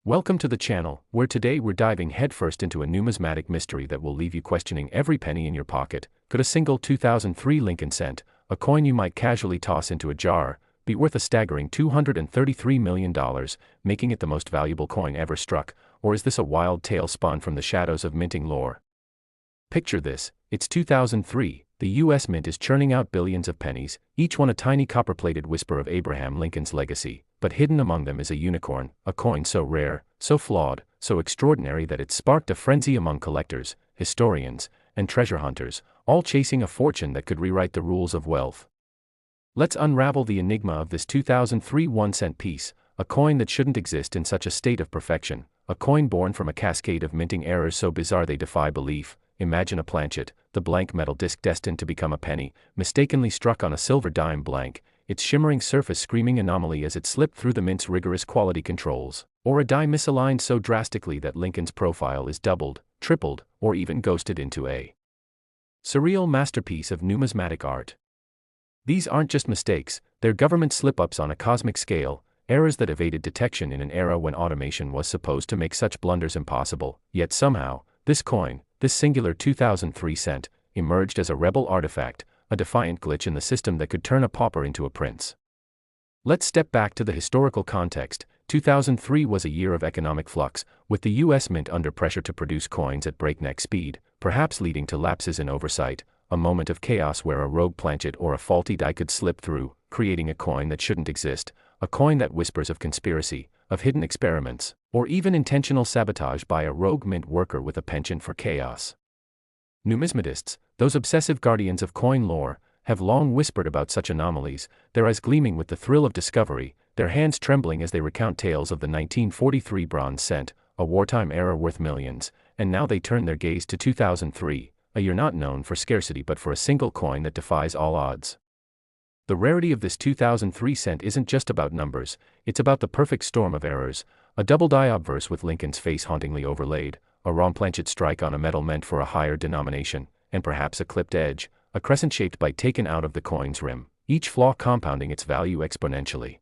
Welcome to the channel, where today we're diving headfirst into a numismatic mystery that will leave you questioning every penny in your pocket. Could a single 2003 Lincoln cent, a coin you might casually toss into a jar, be worth a staggering $233 million, making it the most valuable coin ever struck, or is this a wild tale spun from the shadows of minting lore? Picture this: it's 2003, the US Mint is churning out billions of pennies, each one a tiny copper-plated whisper of Abraham Lincoln's legacy, but hidden among them is a unicorn, a coin so rare, so flawed, so extraordinary that it sparked a frenzy among collectors, historians, and treasure hunters, all chasing a fortune that could rewrite the rules of wealth. Let's unravel the enigma of this 2003 1-cent piece, a coin that shouldn't exist in such a state of perfection, a coin born from a cascade of minting errors so bizarre they defy belief. Imagine a planchet, the blank metal disc destined to become a penny, mistakenly struck on a silver dime blank, its shimmering surface screaming anomaly as it slipped through the mint's rigorous quality controls, or a die misaligned so drastically that Lincoln's profile is doubled, tripled, or even ghosted into a surreal masterpiece of numismatic art. These aren't just mistakes, they're government slip-ups on a cosmic scale, errors that evaded detection in an era when automation was supposed to make such blunders impossible, yet somehow, this coin, this singular 2003 cent, emerged as a rebel artifact, a defiant glitch in the system that could turn a pauper into a prince. Let's step back to the historical context. 2003 was a year of economic flux, with the US Mint under pressure to produce coins at breakneck speed, perhaps leading to lapses in oversight, a moment of chaos where a rogue planchet or a faulty die could slip through, creating a coin that shouldn't exist, a coin that whispers of conspiracy, of hidden experiments, or even intentional sabotage by a rogue mint worker with a penchant for chaos. Numismatists, those obsessive guardians of coin lore, have long whispered about such anomalies, their eyes gleaming with the thrill of discovery, their hands trembling as they recount tales of the 1943 bronze cent, a wartime error worth millions, and now they turn their gaze to 2003, a year not known for scarcity but for a single coin that defies all odds. The rarity of this 2003 cent isn't just about numbers, it's about the perfect storm of errors, a double die obverse with Lincoln's face hauntingly overlaid, a wrong planchet strike on a metal meant for a higher denomination, and perhaps a clipped edge, a crescent-shaped bite taken out of the coin's rim, each flaw compounding its value exponentially.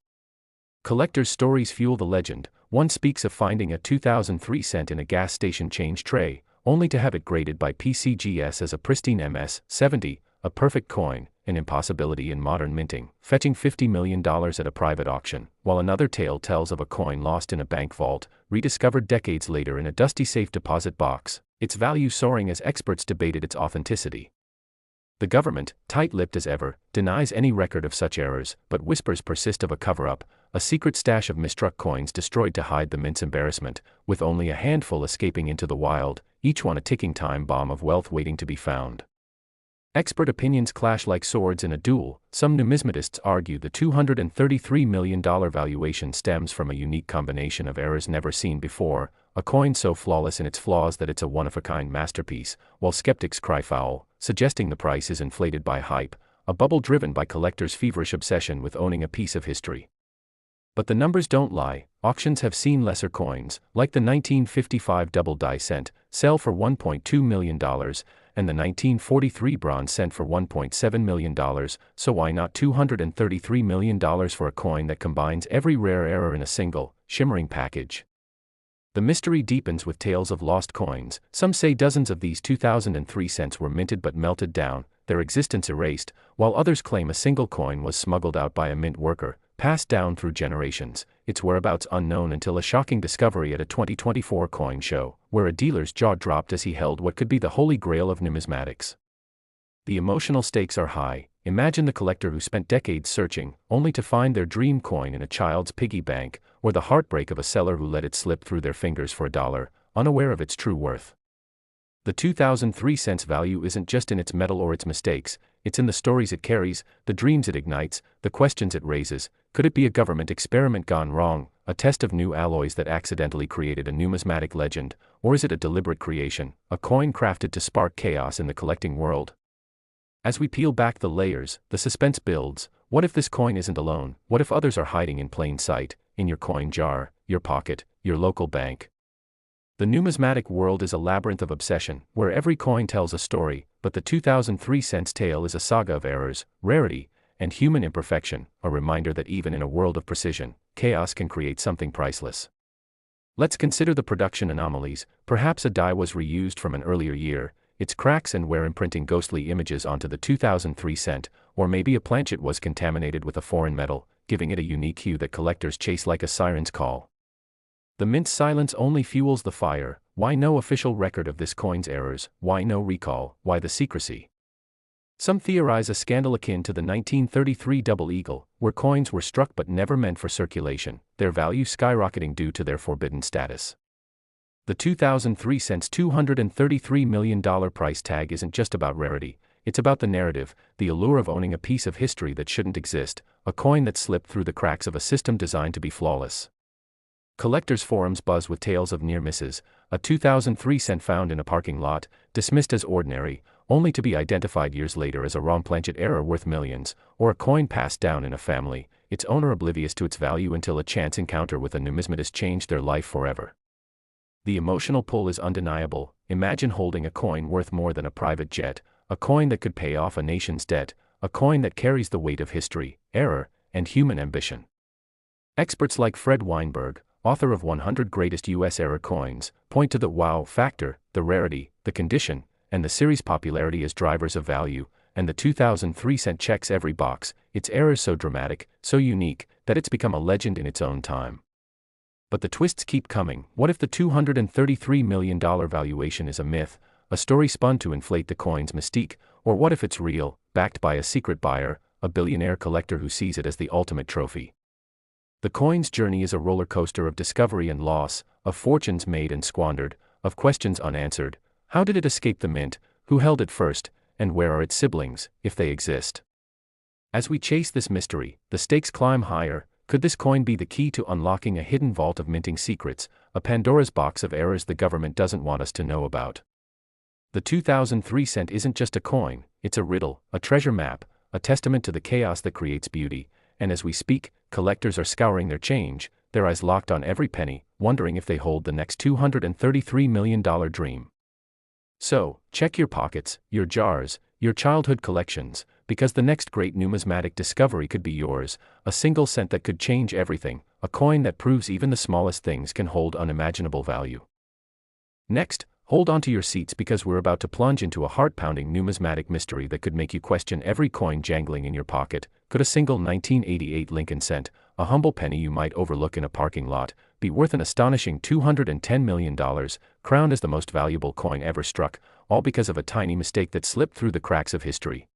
Collectors' stories fuel the legend. One speaks of finding a 2003 cent in a gas station change tray, only to have it graded by PCGS as a pristine MS-70, a perfect coin, an impossibility in modern minting, fetching $50 million at a private auction, while another tale tells of a coin lost in a bank vault, rediscovered decades later in a dusty safe deposit box, its value soaring as experts debated its authenticity. The government, tight-lipped as ever, denies any record of such errors, but whispers persist of a cover-up, a secret stash of mistruck coins destroyed to hide the mint's embarrassment, with only a handful escaping into the wild, each one a ticking time bomb of wealth waiting to be found. Expert opinions clash like swords in a duel. Some numismatists argue the $233 million valuation stems from a unique combination of errors never seen before, a coin so flawless in its flaws that it's a one-of-a-kind masterpiece, while skeptics cry foul, suggesting the price is inflated by hype, a bubble driven by collectors' feverish obsession with owning a piece of history. But the numbers don't lie. Auctions have seen lesser coins, like the 1955 double die cent, sell for $1.2 million, and the 1943 bronze cent for $1.7 million, so why not $233 million for a coin that combines every rare error in a single, shimmering package? The mystery deepens with tales of lost coins. Some say dozens of these 2003 cents were minted but melted down, their existence erased, while others claim a single coin was smuggled out by a mint worker, passed down through generations, its whereabouts unknown until a shocking discovery at a 2024 coin show, where a dealer's jaw dropped as he held what could be the holy grail of numismatics. The emotional stakes are high. Imagine the collector who spent decades searching, only to find their dream coin in a child's piggy bank, or the heartbreak of a seller who let it slip through their fingers for $1, unaware of its true worth. The 2003 cent's value isn't just in its metal or its mistakes, it's in the stories it carries, the dreams it ignites, the questions it raises. Could it be a government experiment gone wrong, a test of new alloys that accidentally created a numismatic legend, or is it a deliberate creation, a coin crafted to spark chaos in the collecting world? As we peel back the layers, the suspense builds. What if this coin isn't alone? What if others are hiding in plain sight, in your coin jar, your pocket, your local bank? The numismatic world is a labyrinth of obsession, where every coin tells a story, but the 2003 cent's tale is a saga of errors, rarity, and human imperfection, a reminder that even in a world of precision, chaos can create something priceless. Let's consider the production anomalies. Perhaps a die was reused from an earlier year, its cracks and wear imprinting ghostly images onto the 2003 cent, or maybe a planchet was contaminated with a foreign metal, giving it a unique hue that collectors chase like a siren's call. The mint's silence only fuels the fire. Why no official record of this coin's errors? Why no recall? Why the secrecy? Some theorize a scandal akin to the 1933 Double Eagle, where coins were struck but never meant for circulation, their value skyrocketing due to their forbidden status. The 2003 cent's $233 million price tag isn't just about rarity, it's about the narrative, the allure of owning a piece of history that shouldn't exist, a coin that slipped through the cracks of a system designed to be flawless. Collectors' forums buzz with tales of near misses, a 2003 cent found in a parking lot, dismissed as ordinary, only to be identified years later as a wrong planchet error worth millions, or a coin passed down in a family, its owner oblivious to its value until a chance encounter with a numismatist changed their life forever. The emotional pull is undeniable. Imagine holding a coin worth more than a private jet, a coin that could pay off a nation's debt, a coin that carries the weight of history, error, and human ambition. Experts like Fred Weinberg, author of 100 Greatest U.S. Error Coins, point to the wow factor, the rarity, the condition, and the series' popularity as drivers of value, and the 2003 cent checks every box. Its errors so dramatic, so unique, that it's become a legend in its own time. But the twists keep coming. What if the $233 million valuation is a myth, a story spun to inflate the coin's mystique, or what if it's real, backed by a secret buyer, a billionaire collector who sees it as the ultimate trophy? The coin's journey is a roller coaster of discovery and loss, of fortunes made and squandered, of questions unanswered. How did it escape the mint? Who held it first? And where are its siblings, if they exist? As we chase this mystery, the stakes climb higher. Could this coin be the key to unlocking a hidden vault of minting secrets, a Pandora's box of errors the government doesn't want us to know about? The 2003 cent isn't just a coin, it's a riddle, a treasure map, a testament to the chaos that creates beauty. And as we speak, collectors are scouring their change, their eyes locked on every penny, wondering if they hold the next $233 million dream. So, check your pockets, your jars, your childhood collections, because the next great numismatic discovery could be yours, a single cent that could change everything, a coin that proves even the smallest things can hold unimaginable value. Next, hold on to your seats because we're about to plunge into a heart-pounding numismatic mystery that could make you question every coin jangling in your pocket. Could a single 1988 Lincoln cent, a humble penny you might overlook in a parking lot, be worth an astonishing $210 million, crowned as the most valuable coin ever struck, all because of a tiny mistake that slipped through the cracks of history?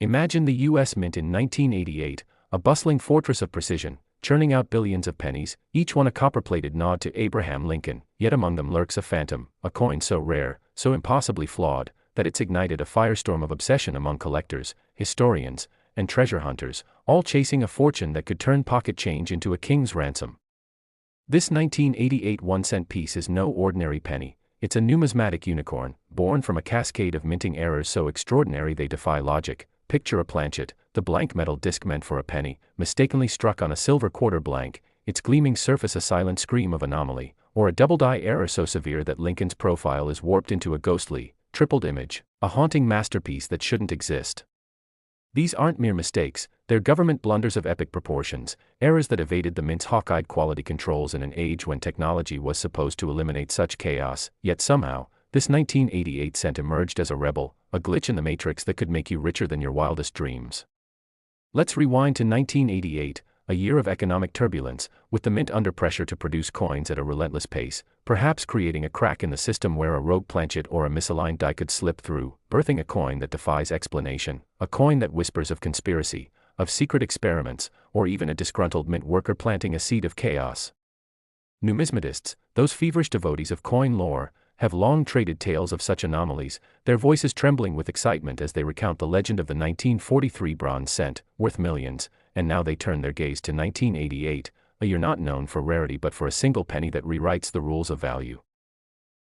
Imagine the U.S. Mint in 1988, a bustling fortress of precision, churning out billions of pennies, each one a copper-plated nod to Abraham Lincoln, yet among them lurks a phantom, a coin so rare, so impossibly flawed, that it's ignited a firestorm of obsession among collectors, historians, and treasure hunters, all chasing a fortune that could turn pocket change into a king's ransom. This 1988 1-cent piece is no ordinary penny. It's a numismatic unicorn, born from a cascade of minting errors so extraordinary they defy logic. Picture a planchet, the blank metal disc meant for a penny, mistakenly struck on a silver quarter blank, its gleaming surface a silent scream of anomaly, or a double-die error so severe that Lincoln's profile is warped into a ghostly, tripled image, a haunting masterpiece that shouldn't exist. These aren't mere mistakes, they're government blunders of epic proportions, errors that evaded the mint's hawk-eyed quality controls in an age when technology was supposed to eliminate such chaos, yet somehow, this 1988 cent emerged as a rebel, a glitch in the matrix that could make you richer than your wildest dreams. Let's rewind to 1988, a year of economic turbulence, with the mint under pressure to produce coins at a relentless pace, perhaps creating a crack in the system where a rogue planchet or a misaligned die could slip through, birthing a coin that defies explanation, a coin that whispers of conspiracy, of secret experiments, or even a disgruntled mint worker planting a seed of chaos. Numismatists, those feverish devotees of coin lore, have long traded tales of such anomalies, their voices trembling with excitement as they recount the legend of the 1943 bronze cent, worth millions, and now they turn their gaze to 1988, a year not known for rarity but for a single penny that rewrites the rules of value.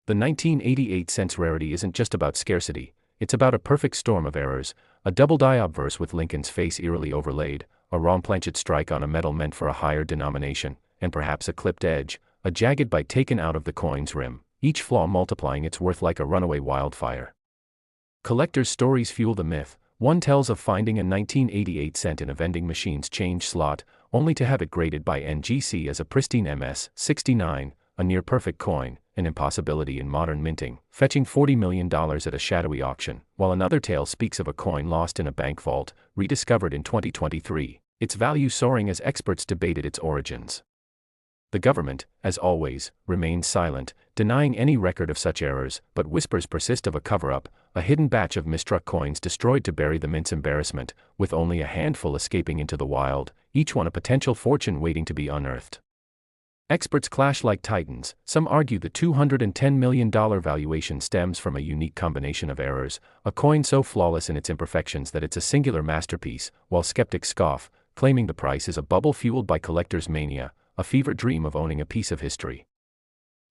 The 1988 cent's rarity isn't just about scarcity, it's about a perfect storm of errors, a double-die obverse with Lincoln's face eerily overlaid, a wrong planchet strike on a metal meant for a higher denomination, and perhaps a clipped edge, a jagged bite taken out of the coin's rim, each flaw multiplying its worth like a runaway wildfire. Collectors' stories fuel the myth. One tells of finding a 1988 cent in a vending machine's change slot, only to have it graded by NGC as a pristine MS-69, a near-perfect coin, an impossibility in modern minting, fetching $40 million at a shadowy auction, while another tale speaks of a coin lost in a bank vault, rediscovered in 2023, its value soaring as experts debated its origins. The government, as always, remains silent, denying any record of such errors, but whispers persist of a cover-up, a hidden batch of misstruck coins destroyed to bury the mint's embarrassment, with only a handful escaping into the wild, each one a potential fortune waiting to be unearthed. Experts clash like titans. Some argue the $210 million valuation stems from a unique combination of errors, a coin so flawless in its imperfections that it's a singular masterpiece, while skeptics scoff, claiming the price is a bubble fueled by collector's mania, a fever dream of owning a piece of history.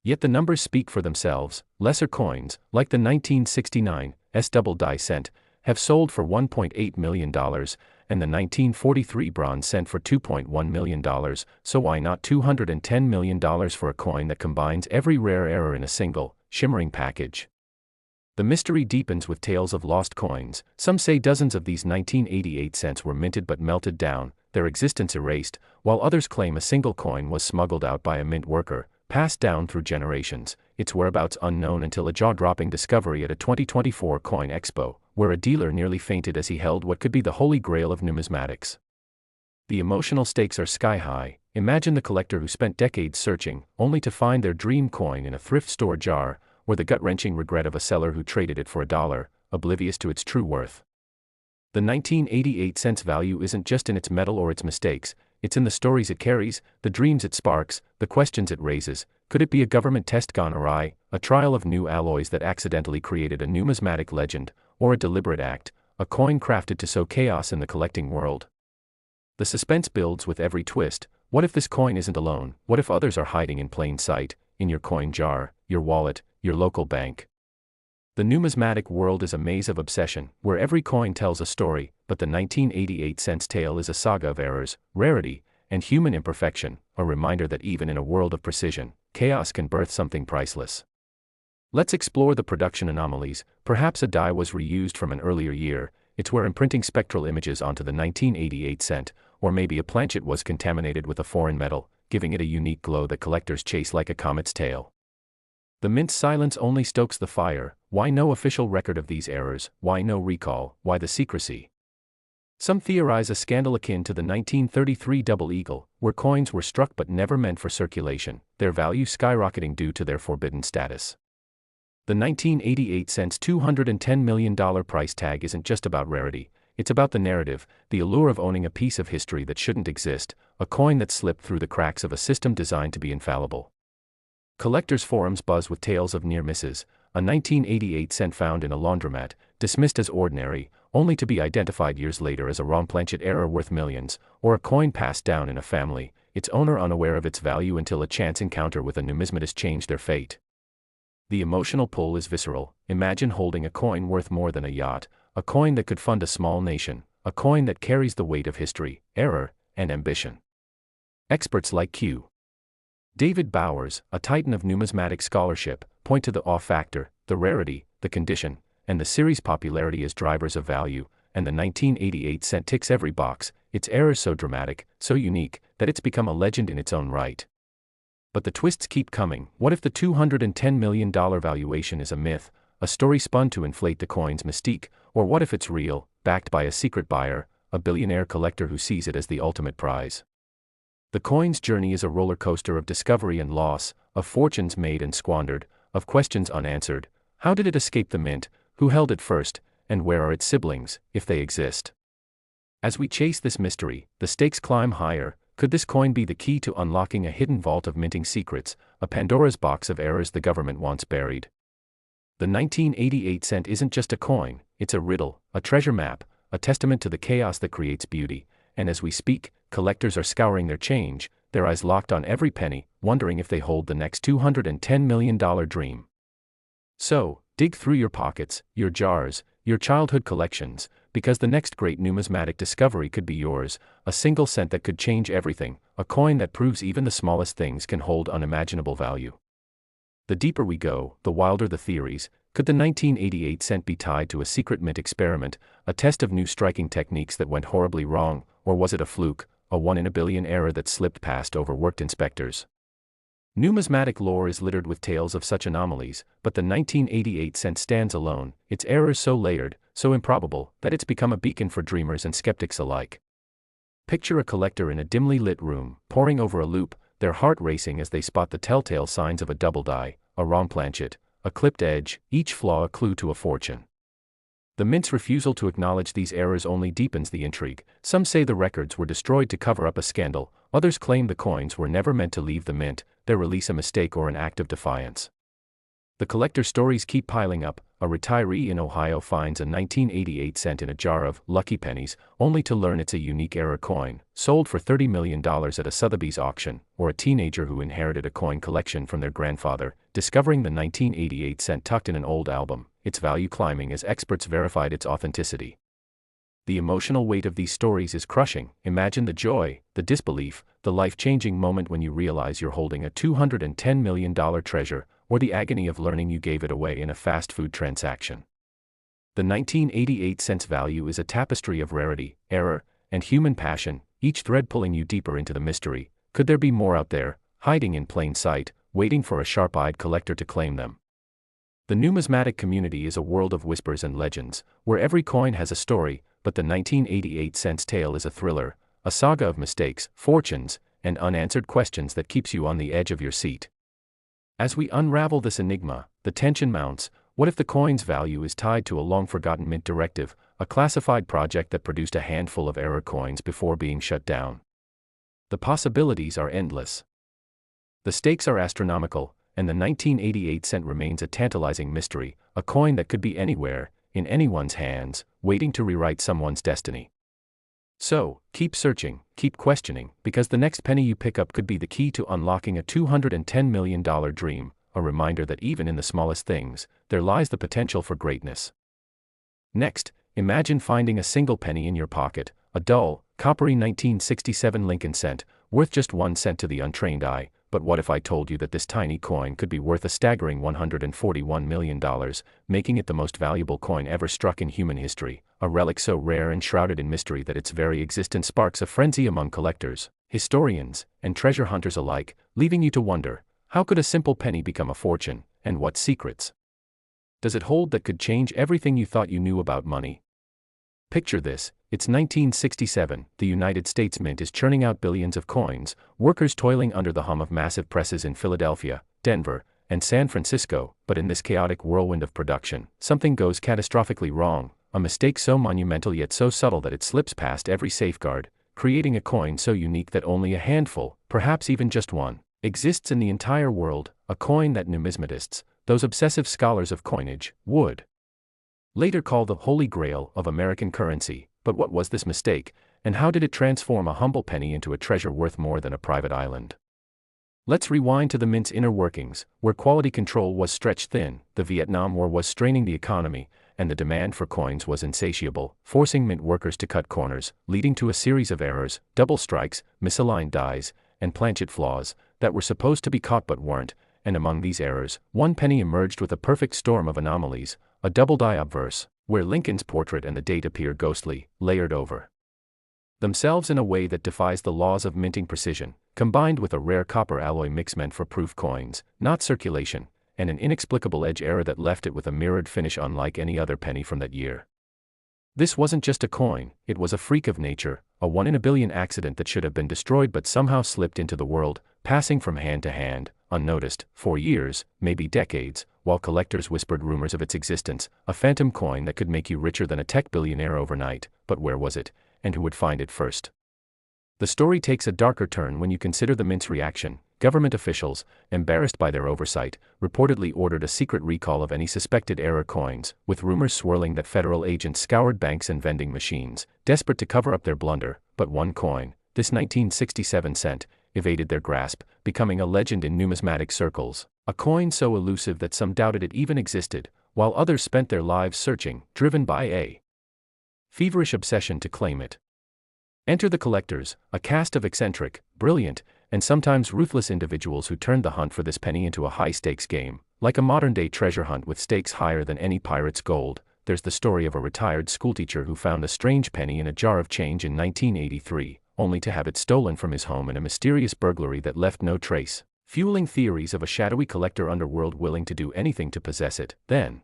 Yet the numbers speak for themselves. Lesser coins, like the 1969 double die cent, have sold for $1.8 million, and the 1943 bronze cent for $2.1 million, so why not $210 million for a coin that combines every rare error in a single, shimmering package? The mystery deepens with tales of lost coins. Some say dozens of these 1988 cents were minted but melted down, their existence erased, while others claim a single coin was smuggled out by a mint worker, passed down through generations, its whereabouts unknown until a jaw-dropping discovery at a 2024 Coin Expo, where a dealer nearly fainted as he held what could be the holy grail of numismatics. The emotional stakes are sky-high. Imagine the collector who spent decades searching, only to find their dream coin in a thrift store jar, or the gut-wrenching regret of a seller who traded it for $1, oblivious to its true worth. The 1988 cents value isn't just in its metal or its mistakes, it's in the stories it carries, the dreams it sparks, the questions it raises. Could it be a government test gone awry, a trial of new alloys that accidentally created a numismatic legend, or a deliberate act, a coin crafted to sow chaos in the collecting world? The suspense builds with every twist. What if this coin isn't alone? What if others are hiding in plain sight, in your coin jar, your wallet, your local bank? The numismatic world is a maze of obsession, where every coin tells a story, but the 1988 cents tale is a saga of errors, rarity, and human imperfection, a reminder that even in a world of precision, chaos can birth something priceless. Let's explore the production anomalies. Perhaps a die was reused from an earlier year, it's where imprinting spectral images onto the 1988 cent, or maybe a planchet was contaminated with a foreign metal, giving it a unique glow that collectors chase like a comet's tail. The mint's silence only stokes the fire. Why no official record of these errors? Why no recall? Why the secrecy? Some theorize a scandal akin to the 1933 Double Eagle, where coins were struck but never meant for circulation, their value skyrocketing due to their forbidden status. The 1988 cent's $210 million price tag isn't just about rarity, it's about the narrative, the allure of owning a piece of history that shouldn't exist, a coin that slipped through the cracks of a system designed to be infallible. Collectors' forums buzz with tales of near misses, a 1988 cent found in a laundromat, dismissed as ordinary, only to be identified years later as a wrong planchet error worth millions, or a coin passed down in a family, its owner unaware of its value until a chance encounter with a numismatist changed their fate. The emotional pull is visceral. Imagine holding a coin worth more than a yacht, a coin that could fund a small nation, a coin that carries the weight of history, error, and ambition. Experts like Q. David Bowers, a titan of numismatic scholarship, point to the awe factor, the rarity, the condition, and the series' popularity as drivers of value, and the 1988 cent ticks every box, its errors so dramatic, so unique, that it's become a legend in its own right. But the twists keep coming. What if the $210 million valuation is a myth, a story spun to inflate the coin's mystique, or what if it's real, backed by a secret buyer, a billionaire collector who sees it as the ultimate prize? The coin's journey is a roller coaster of discovery and loss, of fortunes made and squandered, of questions unanswered. How did it escape the mint? Who held it first? And where are its siblings, if they exist? As we chase this mystery, the stakes climb higher. Could this coin be the key to unlocking a hidden vault of minting secrets, a Pandora's box of errors the government wants buried? The 1988 cent isn't just a coin, it's a riddle, a treasure map, a testament to the chaos that creates beauty. And as we speak, collectors are scouring their change, their eyes locked on every penny, wondering if they hold the next $210 million dream. So, dig through your pockets, your jars, your childhood collections, because the next great numismatic discovery could be yours, a single cent that could change everything, a coin that proves even the smallest things can hold unimaginable value. The deeper we go, the wilder the theories. Could the 1988 cent be tied to a secret mint experiment, a test of new striking techniques that went horribly wrong, or was it a fluke, a one-in-a-billion error that slipped past overworked inspectors? Numismatic lore is littered with tales of such anomalies, but the 1988 cent stands alone, its errors so layered, so improbable, that it's become a beacon for dreamers and skeptics alike. Picture a collector in a dimly lit room, poring over a loop, their heart racing as they spot the telltale signs of a double die, a wrong planchet, a clipped edge, each flaw a clue to a fortune. The mint's refusal to acknowledge these errors only deepens the intrigue. Some say the records were destroyed to cover up a scandal, others claim the coins were never meant to leave the mint, their release a mistake or an act of defiance. The collector stories keep piling up. A retiree in Ohio finds a 1988 cent in a jar of lucky pennies, only to learn it's a unique error coin, sold for $30 million at a Sotheby's auction, or a teenager who inherited a coin collection from their grandfather, discovering the 1988 cent tucked in an old album, its value climbing as experts verified its authenticity. The emotional weight of these stories is crushing. Imagine the joy, the disbelief, the life-changing moment when you realize you're holding a $210 million treasure, or the agony of learning you gave it away in a fast food transaction. The 1988 cent's value is a tapestry of rarity, error, and human passion, each thread pulling you deeper into the mystery. Could there be more out there, hiding in plain sight, waiting for a sharp-eyed collector to claim them? The numismatic community is a world of whispers and legends, where every coin has a story, but the 1988 cent's tale is a thriller, a saga of mistakes, fortunes, and unanswered questions that keeps you on the edge of your seat. As we unravel this enigma, the tension mounts. What if the coin's value is tied to a long-forgotten mint directive, a classified project that produced a handful of error coins before being shut down? The possibilities are endless. The stakes are astronomical, and the 1988 cent remains a tantalizing mystery, a coin that could be anywhere, in anyone's hands, waiting to rewrite someone's destiny. So, keep searching, keep questioning, because the next penny you pick up could be the key to unlocking a $210 million dream, a reminder that even in the smallest things, there lies the potential for greatness. Next, imagine finding a single penny in your pocket, a dull, coppery 1967 Lincoln cent, worth just 1 cent to the untrained eye. But what if I told you that this tiny coin could be worth a staggering $141 million, making it the most valuable coin ever struck in human history, a relic so rare and shrouded in mystery that its very existence sparks a frenzy among collectors, historians, and treasure hunters alike, leaving you to wonder, how could a simple penny become a fortune, and what secrets does it hold that could change everything you thought you knew about money? Picture this, it's 1967, the United States Mint is churning out billions of coins, workers toiling under the hum of massive presses in Philadelphia, Denver, and San Francisco, but in this chaotic whirlwind of production, something goes catastrophically wrong, a mistake so monumental yet so subtle that it slips past every safeguard, creating a coin so unique that only a handful, perhaps even just one, exists in the entire world, a coin that numismatists, those obsessive scholars of coinage, would later call the Holy Grail of American currency. But what was this mistake, and how did it transform a humble penny into a treasure worth more than a private island? Let's rewind to the mint's inner workings, where quality control was stretched thin, the Vietnam War was straining the economy, and the demand for coins was insatiable, forcing mint workers to cut corners, leading to a series of errors, double strikes, misaligned dies, and planchet flaws, that were supposed to be caught but weren't, and among these errors, one penny emerged with a perfect storm of anomalies, a double die obverse, where Lincoln's portrait and the date appear ghostly, layered over themselves in a way that defies the laws of minting precision, combined with a rare copper alloy mix meant for proof coins, not circulation, and an inexplicable edge error that left it with a mirrored finish unlike any other penny from that year. This wasn't just a coin, it was a freak of nature, a one-in-a-billion accident that should have been destroyed but somehow slipped into the world, passing from hand to hand, unnoticed, for years, maybe decades, while collectors whispered rumors of its existence, a phantom coin that could make you richer than a tech billionaire overnight. But where was it, and who would find it first? The story takes a darker turn when you consider the mint's reaction. Government officials, embarrassed by their oversight, reportedly ordered a secret recall of any suspected error coins, with rumors swirling that federal agents scoured banks and vending machines, desperate to cover up their blunder. But one coin, this 1967 cent, evaded their grasp, becoming a legend in numismatic circles, a coin so elusive that some doubted it even existed, while others spent their lives searching, driven by a feverish obsession to claim it. Enter the collectors, a cast of eccentric, brilliant, and sometimes ruthless individuals who turned the hunt for this penny into a high-stakes game. Like a modern-day treasure hunt with stakes higher than any pirate's gold, there's the story of a retired schoolteacher who found a strange penny in a jar of change in 1983, only to have it stolen from his home in a mysterious burglary that left no trace. fueling theories of a shadowy collector underworld willing to do anything to possess it. Then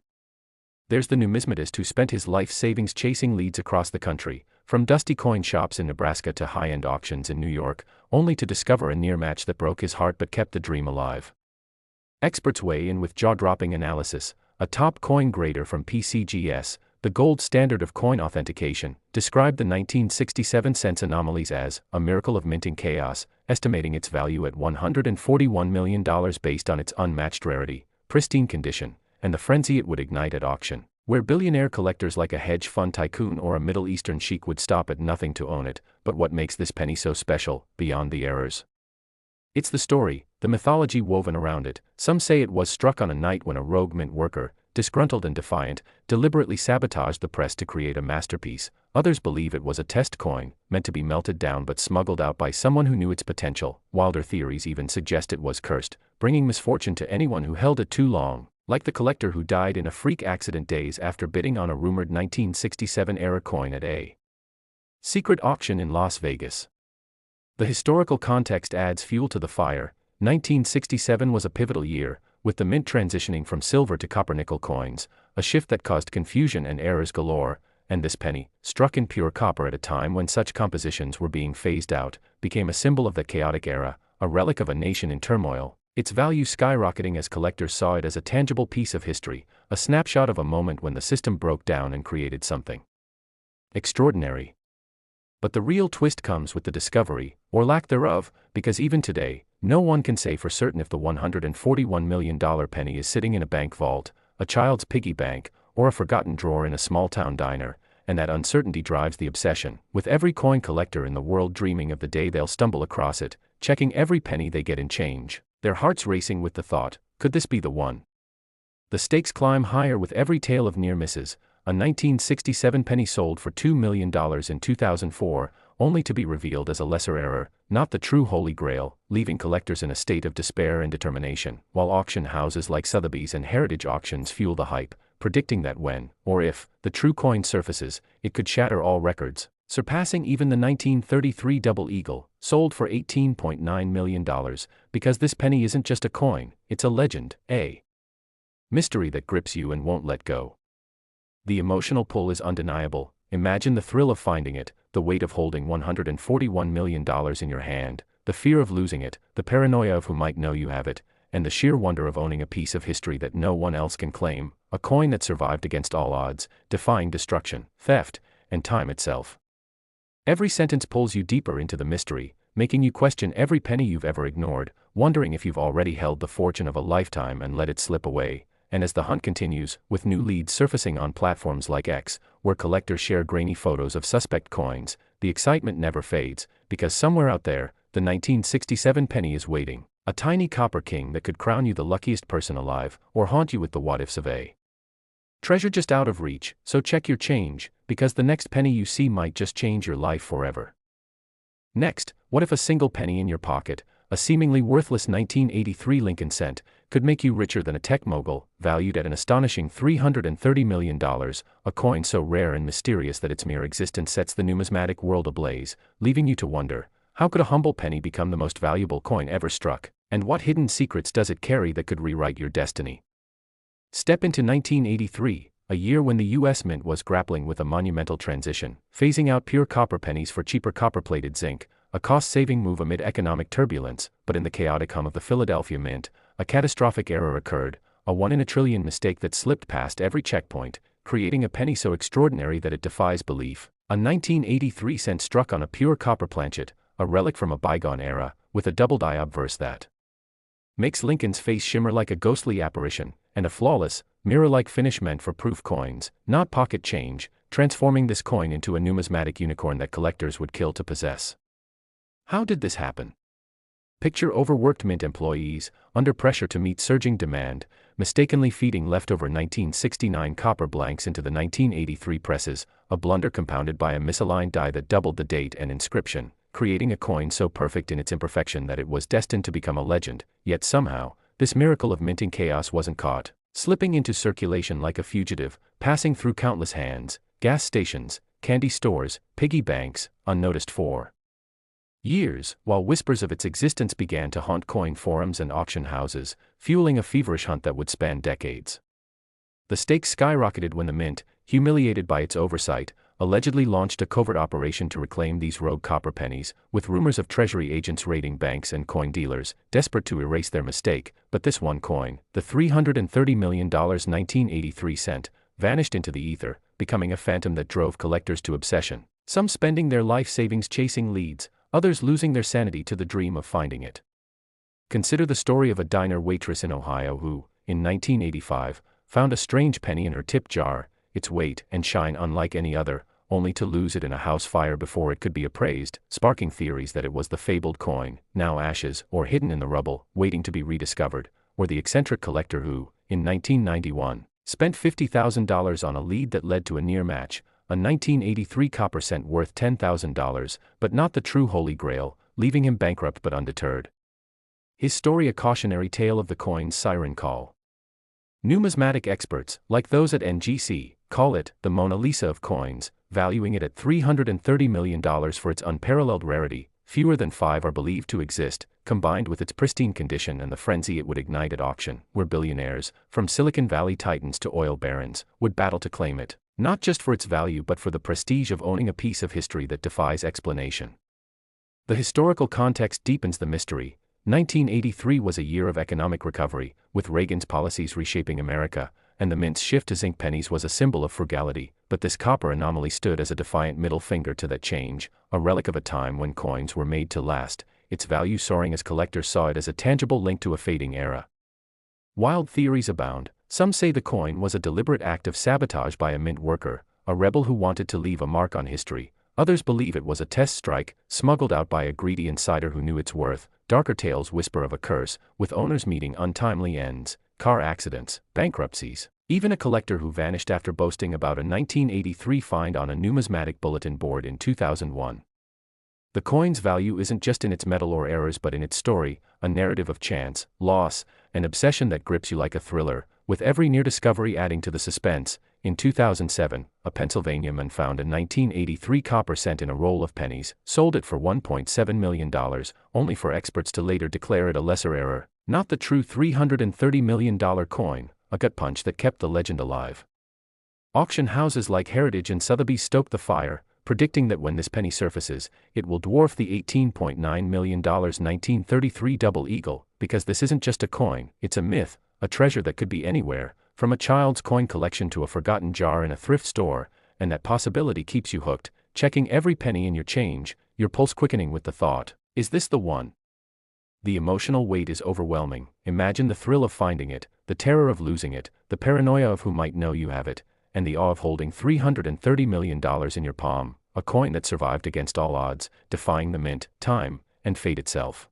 there's the numismatist who spent his life savings chasing leads across the country, from dusty coin shops in Nebraska to high-end auctions in New York, only to discover a near match that broke his heart but kept the dream alive. Experts weigh in with jaw-dropping analysis. A top coin grader from PCGS, the gold standard of coin authentication, described the 1967 cents anomalies as a miracle of minting chaos, estimating its value at $141 million based on its unmatched rarity, pristine condition, and the frenzy it would ignite at auction, where billionaire collectors like a hedge fund tycoon or a Middle Eastern sheik would stop at nothing to own it. But what makes this penny so special, beyond the errors? It's the story, the mythology woven around it. Some say it was struck on a night when a rogue mint worker, disgruntled and defiant, deliberately sabotaged the press to create a masterpiece. Others believe it was a test coin, meant to be melted down but smuggled out by someone who knew its potential. Wilder theories even suggest it was cursed, bringing misfortune to anyone who held it too long, like the collector who died in a freak accident days after bidding on a rumored 1967-era coin at a secret auction in Las Vegas. The historical context adds fuel to the fire. 1967 was a pivotal year, with the mint transitioning from silver to copper-nickel coins, a shift that caused confusion and errors galore, and this penny, struck in pure copper at a time when such compositions were being phased out, became a symbol of that chaotic era, a relic of a nation in turmoil, its value skyrocketing as collectors saw it as a tangible piece of history, a snapshot of a moment when the system broke down and created something extraordinary. But the real twist comes with the discovery, or lack thereof, because even today, no one can say for certain if the $141 million penny is sitting in a bank vault, a child's piggy bank, or a forgotten drawer in a small-town diner, and that uncertainty drives the obsession, with every coin collector in the world dreaming of the day they'll stumble across it, checking every penny they get in change, their hearts racing with the thought, could this be the one? The stakes climb higher with every tale of near misses. A 1967 penny sold for $2 million in 2004, only to be revealed as a lesser error, not the true holy grail, leaving collectors in a state of despair and determination, while auction houses like Sotheby's and Heritage Auctions fuel the hype, predicting that when, or if, the true coin surfaces, it could shatter all records, surpassing even the 1933 Double Eagle, sold for $18.9 million, because this penny isn't just a coin, it's a legend, a mystery that grips you and won't let go. The emotional pull is undeniable. Imagine the thrill of finding it, the weight of holding $141 million in your hand, the fear of losing it, the paranoia of who might know you have it, and the sheer wonder of owning a piece of history that no one else can claim, a coin that survived against all odds, defying destruction, theft, and time itself. Every sentence pulls you deeper into the mystery, making you question every penny you've ever ignored, wondering if you've already held the fortune of a lifetime and let it slip away. And as the hunt continues, with new leads surfacing on platforms like X, where collectors share grainy photos of suspect coins, the excitement never fades, because somewhere out there, the 1967 penny is waiting, a tiny copper king that could crown you the luckiest person alive, or haunt you with the what-ifs of a treasure just out of reach. So check your change, because the next penny you see might just change your life forever. Next, what if a single penny in your pocket, a seemingly worthless 1983 Lincoln cent, could make you richer than a tech mogul, valued at an astonishing $330 million, a coin so rare and mysterious that its mere existence sets the numismatic world ablaze, leaving you to wonder, how could a humble penny become the most valuable coin ever struck, and what hidden secrets does it carry that could rewrite your destiny? Step into 1983, a year when the U.S. Mint was grappling with a monumental transition, phasing out pure copper pennies for cheaper copper-plated zinc, a cost-saving move amid economic turbulence. But in the chaotic hum of the Philadelphia Mint, a catastrophic error occurred, a 1 in a trillion mistake that slipped past every checkpoint, creating a penny so extraordinary that it defies belief. A 1983 cent struck on a pure copper planchet, a relic from a bygone era, with a double-die obverse that makes Lincoln's face shimmer like a ghostly apparition, and a flawless, mirror-like finish meant for proof coins, not pocket change, transforming this coin into a numismatic unicorn that collectors would kill to possess. How did this happen? Picture overworked mint employees, under pressure to meet surging demand, mistakenly feeding leftover 1969 copper blanks into the 1983 presses, a blunder compounded by a misaligned die that doubled the date and inscription, creating a coin so perfect in its imperfection that it was destined to become a legend. Yet somehow, this miracle of minting chaos wasn't caught, slipping into circulation like a fugitive, passing through countless hands, gas stations, candy stores, piggy banks, unnoticed for years, while whispers of its existence began to haunt coin forums and auction houses, fueling a feverish hunt that would span decades. The stakes skyrocketed when the mint, humiliated by its oversight, allegedly launched a covert operation to reclaim these rogue copper pennies, with rumors of treasury agents raiding banks and coin dealers, desperate to erase their mistake. But this one coin, the $330 million 1983 cent, vanished into the ether, becoming a phantom that drove collectors to obsession, some spending their life savings chasing leads, others losing their sanity to the dream of finding it. Consider the story of a diner waitress in Ohio who, in 1985, found a strange penny in her tip jar, its weight and shine unlike any other, only to lose it in a house fire before it could be appraised, sparking theories that it was the fabled coin, now ashes or hidden in the rubble, waiting to be rediscovered, or the eccentric collector who, in 1991, spent $50,000 on a lead that led to a near match, a 1983 copper cent worth $10,000, but not the true holy grail, leaving him bankrupt but undeterred. His story a cautionary tale of the coin's siren call. Numismatic experts, like those at ncaa, call it the Mona Lisa of coins, valuing it at $330 million for its unparalleled rarity. Fewer than 5 are believed to exist, combined with its pristine condition and the frenzy it would ignite at auction, where billionaires, from Silicon Valley titans to oil barons, would battle to claim it, not just for its value but for the prestige of owning a piece of history that defies explanation. The historical context deepens the mystery. 1983 was a year of economic recovery, with Reagan's policies reshaping America, and the mint's shift to zinc pennies was a symbol of frugality, but this copper anomaly stood as a defiant middle finger to that change, a relic of a time when coins were made to last, its value soaring as collectors saw it as a tangible link to a fading era. Wild theories abound. Some say the coin was a deliberate act of sabotage by a mint worker, a rebel who wanted to leave a mark on history. Others believe it was a test strike, smuggled out by a greedy insider who knew its worth. Darker tales whisper of a curse, with owners meeting untimely ends, car accidents, bankruptcies, even a collector who vanished after boasting about a 1983 find on a numismatic bulletin board in 2001. The coin's value isn't just in its metal or errors but in its story, a narrative of chance, loss, and obsession that grips you like a thriller, with every near discovery adding to the suspense. In 2007, a Pennsylvania man found a 1983 copper cent in a roll of pennies, sold it for $1.7 million, only for experts to later declare it a lesser error, not the true $330 million coin, a gut punch that kept the legend alive. Auction houses like Heritage and Sotheby's stoke the fire, predicting that when this penny surfaces, it will dwarf the $18.9 million 1933 double eagle, because this isn't just a coin, it's a myth, a treasure that could be anywhere, from a child's coin collection to a forgotten jar in a thrift store, and that possibility keeps you hooked, checking every penny in your change, your pulse quickening with the thought, is this the one? The emotional weight is overwhelming. Imagine the thrill of finding it, the terror of losing it, the paranoia of who might know you have it, and the awe of holding $330 million in your palm, a coin that survived against all odds, defying the mint, time, and fate itself.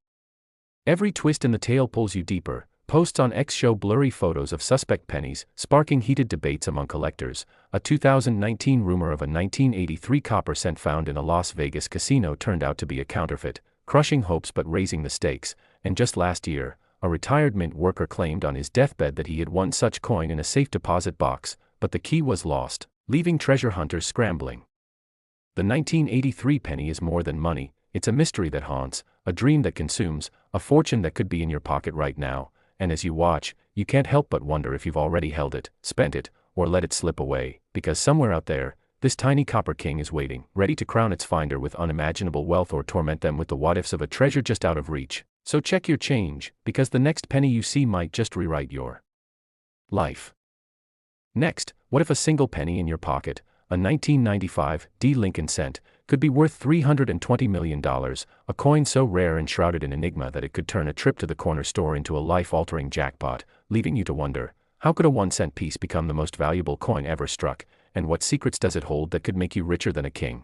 Every twist in the tale pulls you deeper. Posts on X show blurry photos of suspect pennies, sparking heated debates among collectors. A 2019 rumor of a 1983 copper cent found in a Las Vegas casino turned out to be a counterfeit, crushing hopes but raising the stakes. And just last year, a retired mint worker claimed on his deathbed that he had won such coin in a safe deposit box, but the key was lost, leaving treasure hunters scrambling. The 1983 penny is more than money, it's a mystery that haunts, a dream that consumes, a fortune that could be in your pocket right now. And as you watch, you can't help but wonder if you've already held it, spent it, or let it slip away, because somewhere out there, this tiny copper king is waiting, ready to crown its finder with unimaginable wealth or torment them with the what-ifs of a treasure just out of reach. So check your change, because the next penny you see might just rewrite your life. Next, what if a single penny in your pocket, a 1995 D Lincoln cent, could be worth $320 million, a coin so rare and shrouded in enigma that it could turn a trip to the corner store into a life-altering jackpot, leaving you to wonder, how could a 1-cent piece become the most valuable coin ever struck, and what secrets does it hold that could make you richer than a king?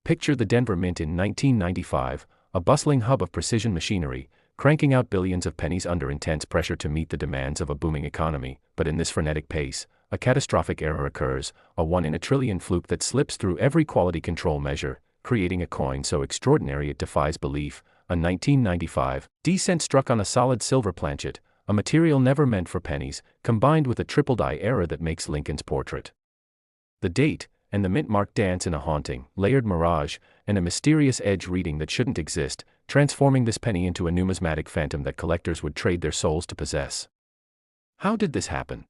Picture the Denver Mint in 1995, a bustling hub of precision machinery, cranking out billions of pennies under intense pressure to meet the demands of a booming economy, but in this frenetic pace, a catastrophic error occurs, a 1 in a trillion fluke that slips through every quality control measure, creating a coin so extraordinary it defies belief. A 1995 D cent struck on a solid silver planchet, a material never meant for pennies, combined with a triple-die error that makes Lincoln's portrait. The date and the mint mark dance in a haunting, layered mirage, and a mysterious edge reading that shouldn't exist, transforming this penny into a numismatic phantom that collectors would trade their souls to possess. How did this happen?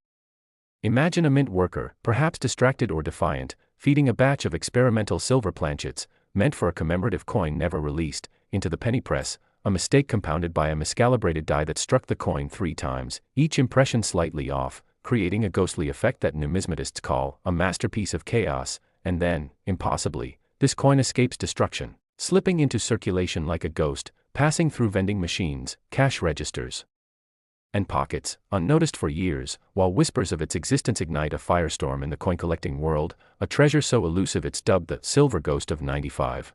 Imagine a mint worker, perhaps distracted or defiant, feeding a batch of experimental silver planchets, meant for a commemorative coin never released, into the penny press, a mistake compounded by a miscalibrated die that struck the coin 3 times, each impression slightly off, creating a ghostly effect that numismatists call a masterpiece of chaos, and then, impossibly, this coin escapes destruction, slipping into circulation like a ghost, passing through vending machines, cash registers, and pockets, unnoticed for years, while whispers of its existence ignite a firestorm in the coin-collecting world, a treasure so elusive it's dubbed the silver ghost of '95.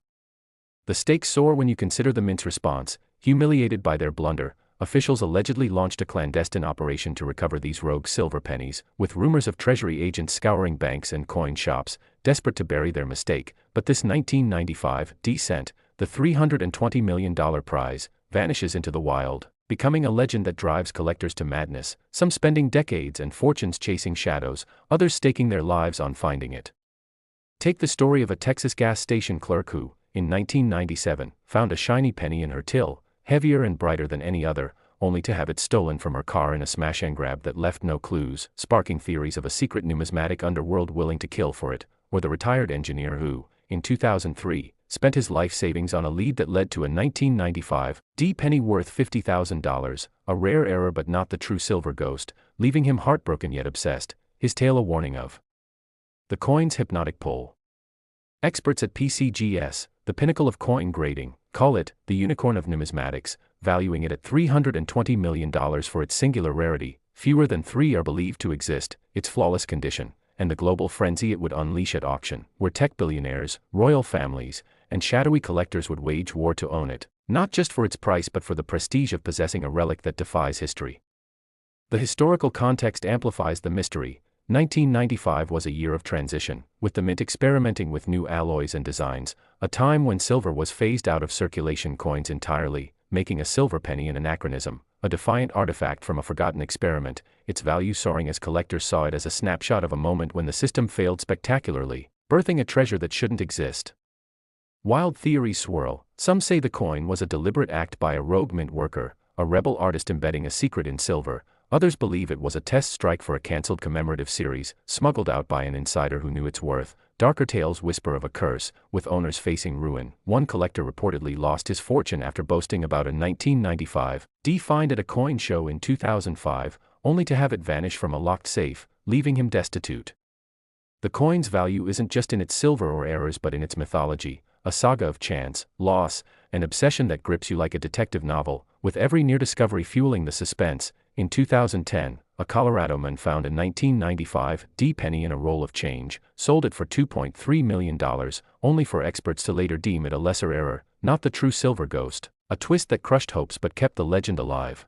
The stakes soar when you consider the mint's response. Humiliated by their blunder, officials allegedly launched a clandestine operation to recover these rogue silver pennies, with rumors of treasury agents scouring banks and coin shops, desperate to bury their mistake. But this 1995 cent, the $320 million prize, vanishes into the wild, becoming a legend that drives collectors to madness, some spending decades and fortunes chasing shadows, others staking their lives on finding it. Take the story of a Texas gas station clerk who, in 1997, found a shiny penny in her till, heavier and brighter than any other, only to have it stolen from her car in a smash and grab that left no clues, sparking theories of a secret numismatic underworld willing to kill for it, or the retired engineer who, in 2003, spent his life savings on a lead that led to a 1995 penny worth $50,000, a rare error but not the true silver ghost, leaving him heartbroken yet obsessed, his tale a warning of the coin's hypnotic pull. Experts at PCGS, the pinnacle of coin grading, call it the unicorn of numismatics, valuing it at $320 million for its singular rarity, fewer than 3 are believed to exist, its flawless condition, and the global frenzy it would unleash at auction, where tech billionaires, royal families, and shadowy collectors would wage war to own it, not just for its price but for the prestige of possessing a relic that defies history. The historical context amplifies the mystery. 1995 was a year of transition, with the mint experimenting with new alloys and designs, a time when silver was phased out of circulation coins entirely, making a silver penny an anachronism, a defiant artifact from a forgotten experiment, its value soaring as collectors saw it as a snapshot of a moment when the system failed spectacularly, birthing a treasure that shouldn't exist. Wild theories swirl. Some say the coin was a deliberate act by a rogue mint worker, a rebel artist embedding a secret in silver. Others believe it was a test strike for a cancelled commemorative series, smuggled out by an insider who knew its worth. Darker tales whisper of a curse, with owners facing ruin. One collector reportedly lost his fortune after boasting about a 1995 find at a coin show in 2005, only to have it vanish from a locked safe, leaving him destitute. The coin's value isn't just in its silver or errors but in its mythology, a saga of chance, loss, and obsession that grips you like a detective novel, with every near discovery fueling the suspense. In 2010, a Colorado man found a 1995 penny in a roll of change, sold it for $2.3 million, only for experts to later deem it a lesser error, not the true silver ghost, a twist that crushed hopes but kept the legend alive.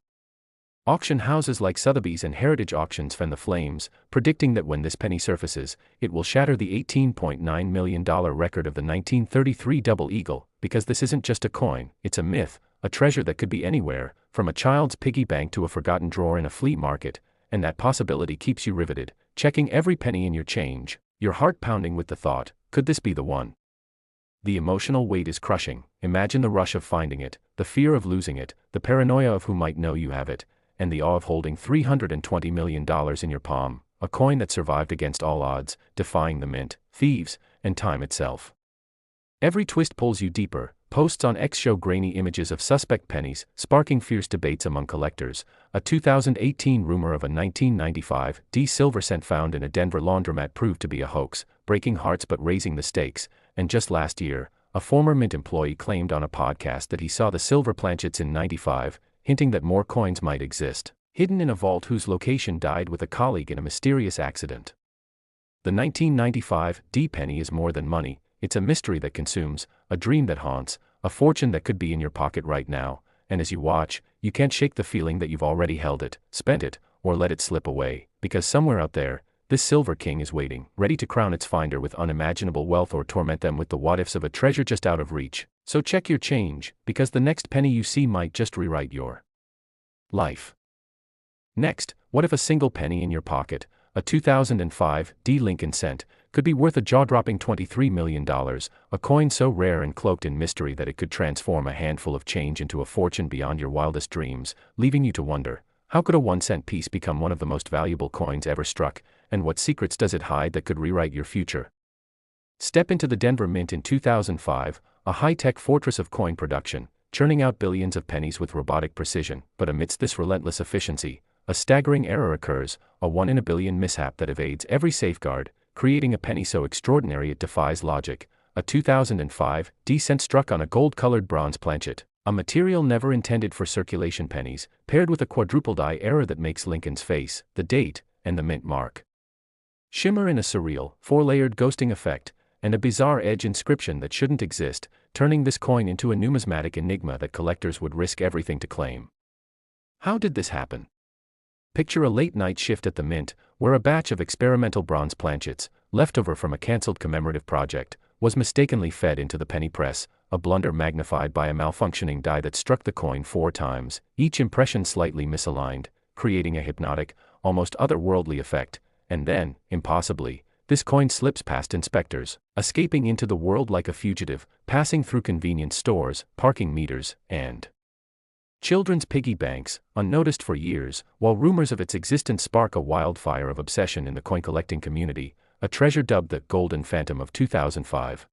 Auction houses like Sotheby's and Heritage Auctions fan the flames, predicting that when this penny surfaces, it will shatter the $18.9 million record of the 1933 Double Eagle, because this isn't just a coin, it's a myth, a treasure that could be anywhere, from a child's piggy bank to a forgotten drawer in a flea market, and that possibility keeps you riveted, checking every penny in your change, your heart pounding with the thought, could this be the one? The emotional weight is crushing. Imagine the rush of finding it, the fear of losing it, the paranoia of who might know you have it, and the awe of holding $320 million in your palm, a coin that survived against all odds, defying the mint, thieves, and time itself. Every twist pulls you deeper. Posts on X show grainy images of suspect pennies, sparking fierce debates among collectors. A 2018 rumor of a 1995 silver cent found in a Denver laundromat proved to be a hoax, breaking hearts but raising the stakes. And just last year, a former mint employee claimed on a podcast that he saw the silver planchets in '95, hinting that more coins might exist, hidden in a vault whose location died with a colleague in a mysterious accident. The 1995 penny is more than money. It's a mystery that consumes, a dream that haunts, a fortune that could be in your pocket right now, and as you watch, you can't shake the feeling that you've already held it, spent it, or let it slip away, because somewhere out there, this silver king is waiting, ready to crown its finder with unimaginable wealth or torment them with the what-ifs of a treasure just out of reach. So check your change, because the next penny you see might just rewrite your life. Next, what if a single penny in your pocket, a 2005 Lincoln cent, could be worth a jaw-dropping $23 million, a coin so rare and cloaked in mystery that it could transform a handful of change into a fortune beyond your wildest dreams, leaving you to wonder, how could a 1-cent piece become one of the most valuable coins ever struck, and what secrets does it hide that could rewrite your future? Step into the Denver Mint in 2005, a high-tech fortress of coin production, churning out billions of pennies with robotic precision. But amidst this relentless efficiency, a staggering error occurs, a 1 in a billion mishap that evades every safeguard, creating a penny so extraordinary it defies logic. A 2005 D-cent struck on a gold-colored bronze planchet, a material never intended for circulation pennies, paired with a quadruple die error that makes Lincoln's face, the date, and the mint mark shimmer in a surreal, four-layered ghosting effect, and a bizarre edge inscription that shouldn't exist, turning this coin into a numismatic enigma that collectors would risk everything to claim. How did this happen? Picture a late-night shift at the Mint, where a batch of experimental bronze planchets, leftover from a cancelled commemorative project, was mistakenly fed into the penny press, a blunder magnified by a malfunctioning die that struck the coin 4 times, each impression slightly misaligned, creating a hypnotic, almost otherworldly effect, and then, impossibly, this coin slips past inspectors, escaping into the world like a fugitive, passing through convenience stores, parking meters, and children's piggy banks, unnoticed for years, while rumors of its existence spark a wildfire of obsession in the coin-collecting community, a treasure dubbed the Golden Phantom of 2005.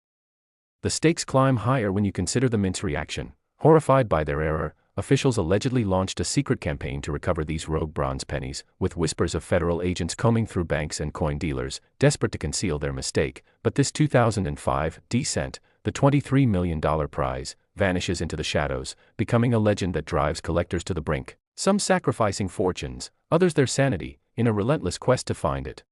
The stakes climb higher when you consider the Mint's reaction. Horrified by their error, officials allegedly launched a secret campaign to recover these rogue bronze pennies, with whispers of federal agents combing through banks and coin dealers, desperate to conceal their mistake. But this 2005 D-cent, the $23 million prize, vanishes into the shadows, becoming a legend that drives collectors to the brink, some sacrificing fortunes, others their sanity, in a relentless quest to find it.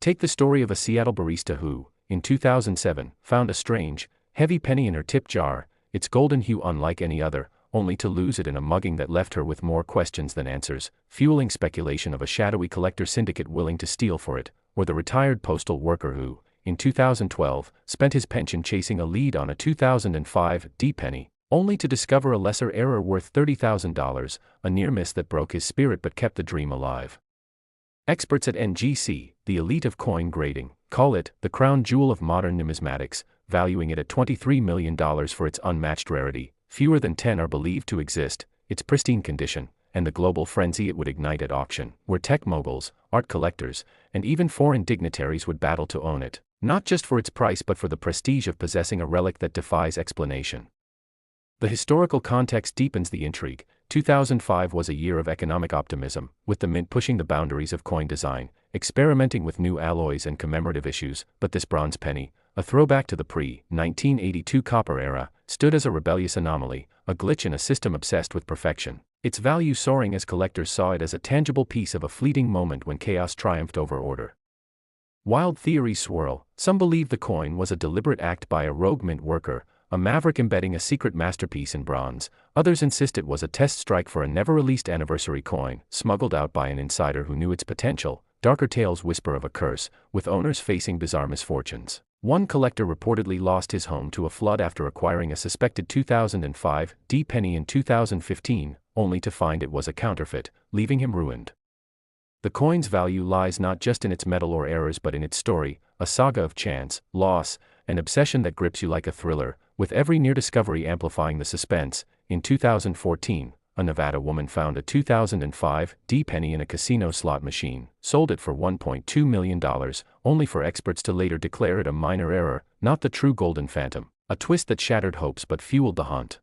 Take the story of a Seattle barista who, in 2007, found a strange, heavy penny in her tip jar, its golden hue unlike any other, only to lose it in a mugging that left her with more questions than answers, fueling speculation of a shadowy collector syndicate willing to steal for it, or the retired postal worker who, in 2012, spent his pension chasing a lead on a 2005 D-penny, only to discover a lesser error worth $30,000, a near miss that broke his spirit but kept the dream alive. Experts at ncaa, the elite of coin grading, call it the crown jewel of modern numismatics, valuing it at $23 million for its unmatched rarity. Fewer than 10 are believed to exist, its pristine condition, and the global frenzy it would ignite at auction, where tech moguls, art collectors, and even foreign dignitaries would battle to own it, not just for its price but for the prestige of possessing a relic that defies explanation. The historical context deepens the intrigue. 2005 was a year of economic optimism, with the Mint pushing the boundaries of coin design, experimenting with new alloys and commemorative issues. But this bronze penny, a throwback to the pre-1982 copper era, stood as a rebellious anomaly, a glitch in a system obsessed with perfection, its value soaring as collectors saw it as a tangible piece of a fleeting moment when chaos triumphed over order. Wild theories swirl. Some believe the coin was a deliberate act by a rogue mint worker, a maverick embedding a secret masterpiece in bronze. Others insist it was a test strike for a never-released anniversary coin, smuggled out by an insider who knew its potential. Darker tales whisper of a curse, with owners facing bizarre misfortunes. One collector reportedly lost his home to a flood after acquiring a suspected 2005 D-penny in 2015, only to find it was a counterfeit, leaving him ruined. The coin's value lies not just in its metal or errors but in its story, a saga of chance, loss, and obsession that grips you like a thriller, with every near discovery amplifying the suspense. In 2014, a Nevada woman found a 2005 D-penny in a casino slot machine, sold it for $1.2 million, only for experts to later declare it a minor error, not the true Golden Phantom, a twist that shattered hopes but fueled the hunt.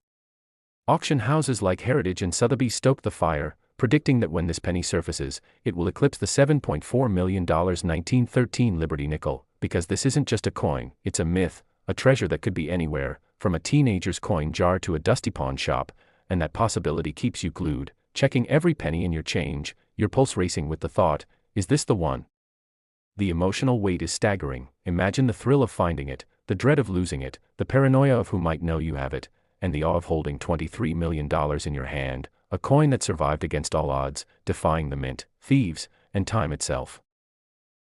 Auction houses like Heritage and Sotheby's stoke the fire, predicting that when this penny surfaces, it will eclipse the $7.4 million 1913 Liberty nickel, because this isn't just a coin, it's a myth, a treasure that could be anywhere, from a teenager's coin jar to a dusty pawn shop, and that possibility keeps you glued, checking every penny in your change, your pulse racing with the thought, is this the one? The emotional weight is staggering. Imagine the thrill of finding it, the dread of losing it, the paranoia of who might know you have it, and the awe of holding $23 million in your hand, a coin that survived against all odds, defying the mint, thieves, and time itself.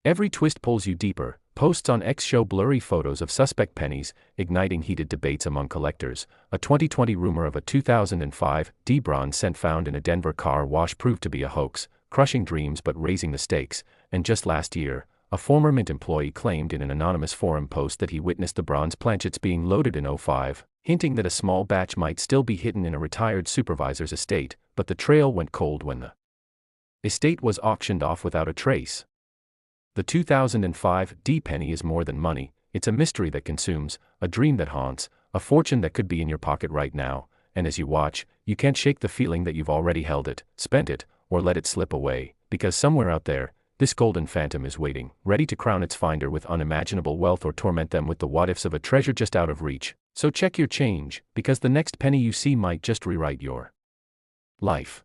Every twist pulls you deeper. Posts on X show blurry photos of suspect pennies, igniting heated debates among collectors. A 2020 rumor of a 2005 D-bronze cent found in a Denver car wash proved to be a hoax, crushing dreams but raising the stakes. And just last year, A former Mint employee claimed in an anonymous forum post that he witnessed the bronze planchets being loaded in '05, hinting that a small batch might still be hidden in a retired supervisor's estate, but the trail went cold when the estate was auctioned off without a trace. The 2005 penny is more than money, it's a mystery that consumes, a dream that haunts, a fortune that could be in your pocket right now, and as you watch, you can't shake the feeling that you've already held it, spent it, or let it slip away, because somewhere out there, this golden phantom is waiting, ready to crown its finder with unimaginable wealth or torment them with the what-ifs of a treasure just out of reach. So check your change, because the next penny you see might just rewrite your life.